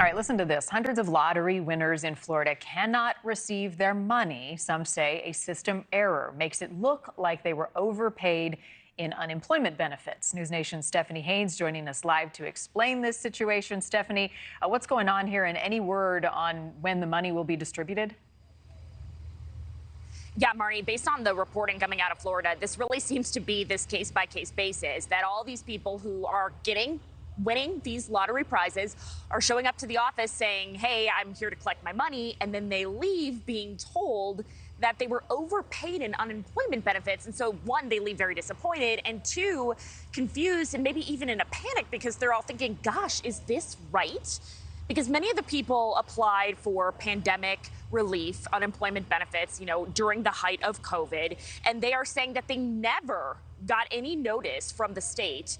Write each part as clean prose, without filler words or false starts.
All right, listen to this. Hundreds of lottery winners in Florida cannot receive their money. Some say a system error makes it look like they were overpaid in unemployment benefits. NewsNation's Stephanie Haynes joining us live to explain this situation. Stephanie, what's going on here, and any word on when the money will be distributed? Yeah, Marni, based on the reporting coming out of Florida, this really seems to be this case-by-case basis, that all these people who are winning these lottery prizes are showing up to the office saying, hey, I'm here to collect my money, and then they leave being told that they were overpaid in unemployment benefits. And so, one, they leave very disappointed, and two, confused and maybe even in a panic because they're all thinking, gosh, is this right? Because many of the people applied for pandemic relief, unemployment benefits, during the height of COVID, and they are saying that they never got any notice from the state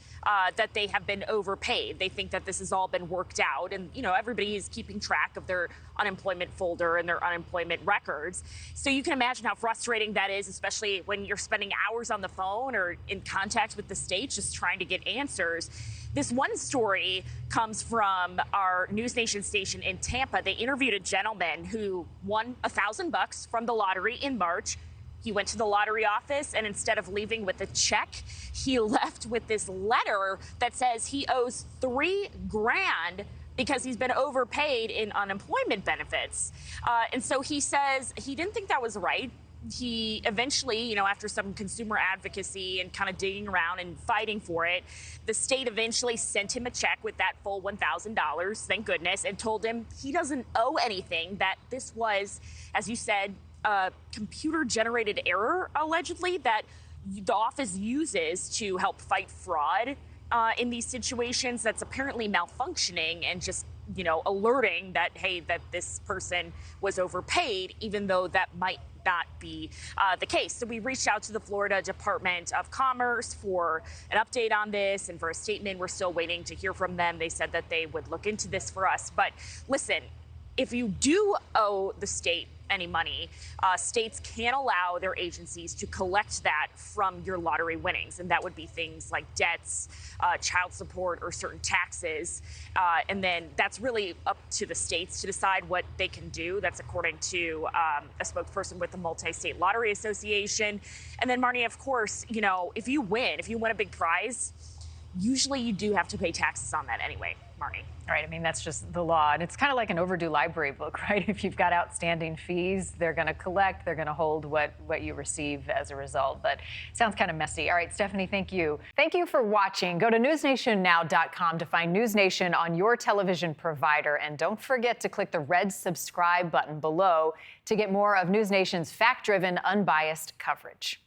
that they have been overpaid. They think that this has all been worked out, and everybody is keeping track of their unemployment folder and their unemployment records. So you can imagine how frustrating that is, especially when you're spending hours on the phone or in contact with the state just trying to get answers. This one story comes from our NewsNation station in Tampa. They interviewed a gentleman who won $1,000 from the lottery in March. He went to the lottery office, and instead of leaving with a check, he left with this letter that says he owes $3,000 because he's been overpaid in unemployment benefits. And so he says he didn't think that was right. He eventually, after some consumer advocacy and kind of digging around and fighting for it, the state eventually sent him a check with that full $1,000, thank goodness, and told him he doesn't owe anything, that this was, as you said, a computer-generated error, allegedly, that the office uses to help fight fraud in these situations, that's apparently malfunctioning and just, alerting that, hey, that this person was overpaid, even though that might not be the case. So we reached out to the Florida Department of Commerce for an update on this and for a statement. We're still waiting to hear from them. They said that they would look into this for us. But listen, if you do owe the state any money, states can allow their agencies to collect that from your lottery winnings. And that would be things like debts, child support, or certain taxes. And then that's really up to the states to decide what they can do. That's according to a spokesperson with the Multi-State Lottery Association. And then, Marni, of course, if you win a big prize, usually you do have to pay taxes on that anyway, Marni. All right. I mean, that's just the law. And it's kind of like an overdue library book, right? If you've got outstanding fees, they're going to collect, they're going to hold what you receive as a result. But it sounds kind of messy. All right, Stephanie, thank you. Thank you for watching. Go to newsnationnow.com to find NewsNation on your television provider. And don't forget to click the red subscribe button below to get more of NewsNation's fact-driven, unbiased coverage.